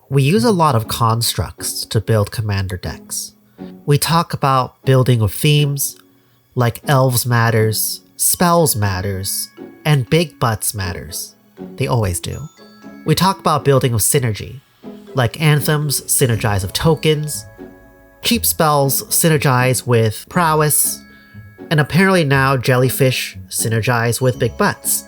We use a lot of constructs to build commander decks. We talk about building with themes, like elves matters, spells matters, and big butts matters. They always do. We talk about building with synergy, like anthems synergize with tokens, cheap spells synergize with prowess, and apparently now jellyfish synergize with big butts.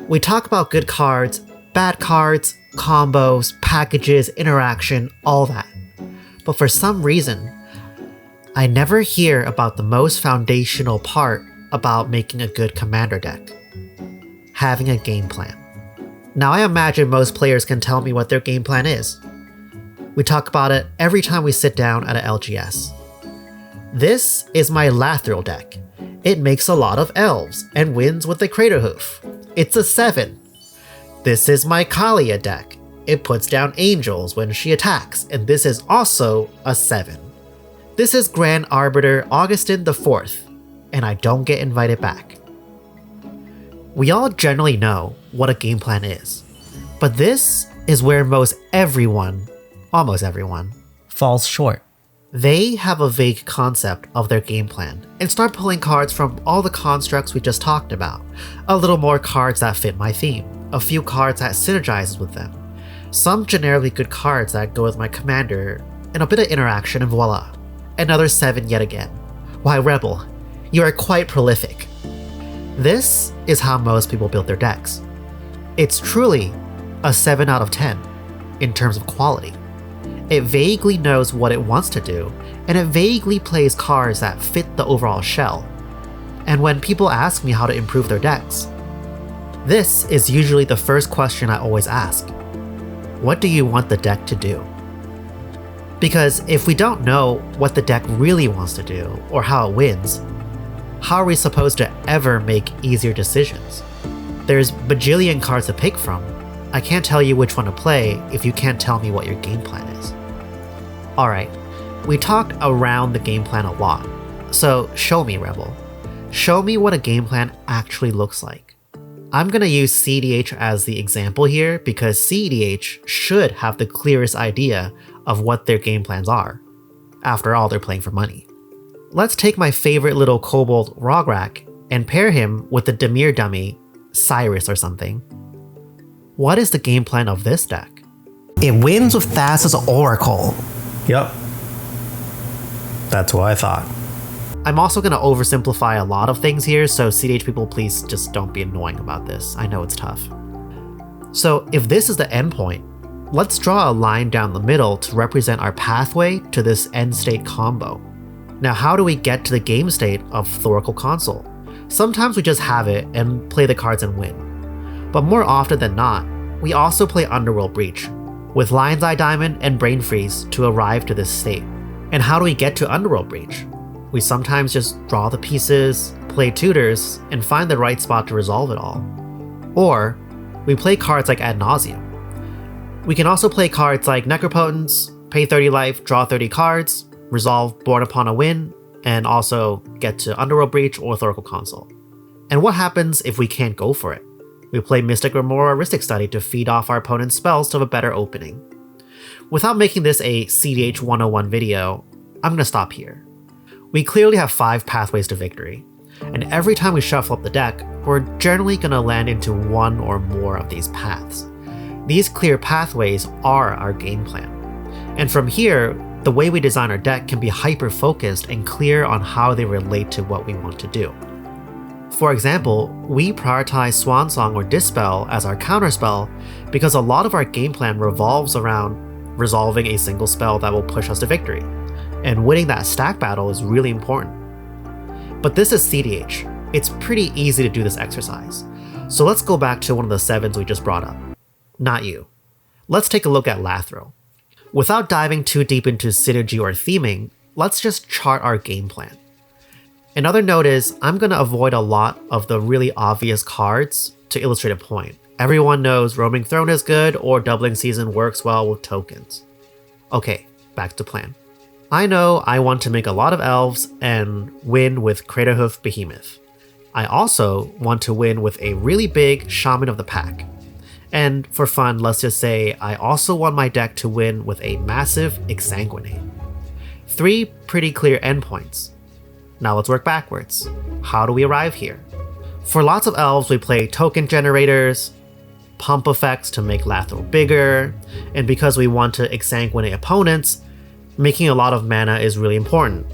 We talk about good cards, bad cards, combos, packages, interaction, all that. But for some reason, I never hear about the most foundational part about making a good commander deck. Having a game plan. Now I imagine most players can tell me what their game plan is. We talk about it every time we sit down at an LGS. This is my Lathril deck. It makes a lot of elves and wins with the Crater Hoof. It's a 7. This is my Kalia deck. It puts down angels when she attacks, and this is also a 7. This is Grand Arbiter Augustin IV, and I don't get invited back. We all generally know what a game plan is, but this is where almost everyone, falls short. They have a vague concept of their game plan and start pulling cards from all the constructs we just talked about. A little more cards that fit my theme, a few cards that synergizes with them, some generically good cards that go with my commander, and a bit of interaction, and voila, another 7 yet again. Why, Rebel, you are quite prolific. This is how most people build their decks. It's truly a 7 out of 10 in terms of quality. It vaguely knows what it wants to do, and it vaguely plays cards that fit the overall shell. And when people ask me how to improve their decks, this is usually the first question I always ask. What do you want the deck to do? Because if we don't know what the deck really wants to do, or how it wins, how are we supposed to ever make easier decisions? There's bajillion cards to pick from. I can't tell you which one to play if you can't tell me what your game plan is. Alright, we talked around the game plan a lot, so show me, Rebel. Show me what a game plan actually looks like. I'm gonna use cEDH as the example here because cEDH should have the clearest idea of what their game plans are. After all, they're playing for money. Let's take my favorite little kobold Rograk and pair him with the Demir dummy, Cyrus or something. What is the game plan of this deck? It wins with Thassa's Oracle. Yep. That's what I thought. I'm also going to oversimplify a lot of things here, so cEDH people, please just don't be annoying about this. I know it's tough. So if this is the endpoint, let's draw a line down the middle to represent our pathway to this end state combo. Now, how do we get to the game state of Thoracle Console? Sometimes we just have it and play the cards and win. But more often than not, we also play Underworld Breach, with Lion's Eye Diamond and Brain Freeze to arrive to this state. And how do we get to Underworld Breach? We sometimes just draw the pieces, play tutors, and find the right spot to resolve it all. Or, we play cards like Ad Nauseam. We can also play cards like Necropotence, pay 30 life, draw 30 cards, resolve Born Upon a Win, and also get to Underworld Breach or Thoracle Console. And what happens if we can't go for it? We play Mystic Remora or Rhystic Study to feed off our opponent's spells to have a better opening. Without making this a cEDH 101 video, I'm going to stop here. We clearly have 5 pathways to victory, and every time we shuffle up the deck, we're generally going to land into one or more of these paths. These clear pathways are our game plan. And from here, the way we design our deck can be hyper-focused and clear on how they relate to what we want to do. For example, we prioritize Swan Song or Dispel as our counterspell because a lot of our game plan revolves around resolving a single spell that will push us to victory, and winning that stack battle is really important. But this is cEDH. It's pretty easy to do this exercise. So let's go back to one of the 7s we just brought up. Not you. Let's take a look at Lathril. Without diving too deep into synergy or theming, let's just chart our game plan. Another note is, I'm going to avoid a lot of the really obvious cards to illustrate a point. Everyone knows Roaming Throne is good or Doubling Season works well with tokens. Okay, back to plan. I know I want to make a lot of elves and win with Craterhoof Behemoth. I also want to win with a really big Shaman of the Pack. And for fun, let's just say I also want my deck to win with a massive Exsanguinate. 3 pretty clear endpoints. Now let's work backwards. How do we arrive here? For lots of elves, we play token generators, pump effects to make Lathril bigger, and because we want to Exsanguinate opponents, making a lot of mana is really important,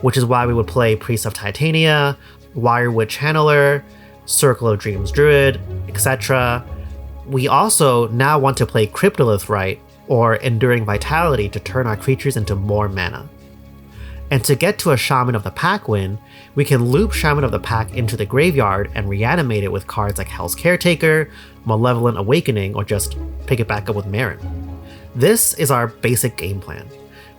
which is why we would play Priest of Titania, Wirewood Channeler, Circle of Dreams Druid, etc. We also now want to play Cryptolith Rite or Enduring Vitality to turn our creatures into more mana. And to get to a Shaman of the Pack win, we can loop Shaman of the Pack into the graveyard and reanimate it with cards like Hell's Caretaker, Malevolent Awakening, or just pick it back up with Marin. This is our basic game plan.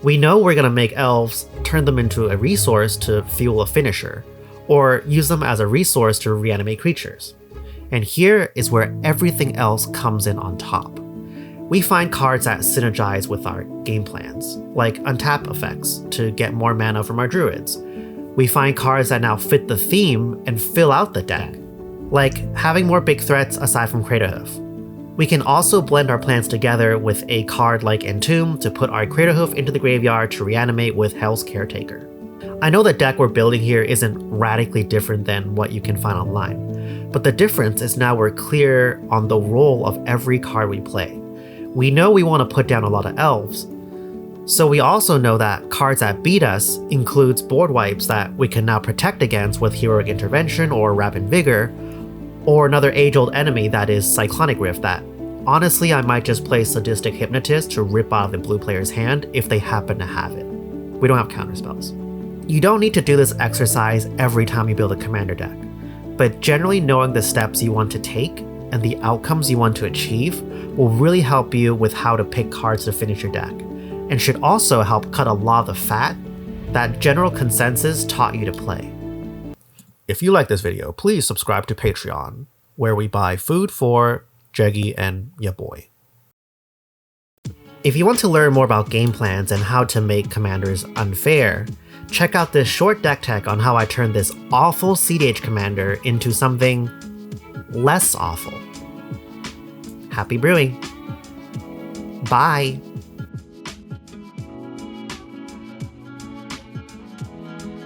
We know we're going to make elves, turn them into a resource to fuel a finisher, or use them as a resource to reanimate creatures. And here is where everything else comes in on top. We find cards that synergize with our game plans, like untap effects to get more mana from our druids. We find cards that now fit the theme and fill out the deck, like having more big threats aside from Craterhoof. We can also blend our plans together with a card like Entomb to put our Craterhoof into the graveyard to reanimate with Hell's Caretaker. I know the deck we're building here isn't radically different than what you can find online, but the difference is now we're clear on the role of every card we play. We know we want to put down a lot of elves, so we also know that cards that beat us includes board wipes that we can now protect against with Heroic Intervention or Rapid Vigor, or another age-old enemy that is Cyclonic Rift that, honestly, I might just play Sadistic Hypnotist to rip out of the blue player's hand if they happen to have it. We don't have counterspells. You don't need to do this exercise every time you build a commander deck, but generally knowing the steps you want to take and the outcomes you want to achieve will really help you with how to pick cards to finish your deck, and should also help cut a lot of the fat that general consensus taught you to play. If you like this video, please subscribe to Patreon, where we buy food for Jeggy and ya boy. If you want to learn more about game plans and how to make commanders unfair, check out this short deck tech on how I turned this awful cEDH commander into something less awful. Happy brewing. Bye.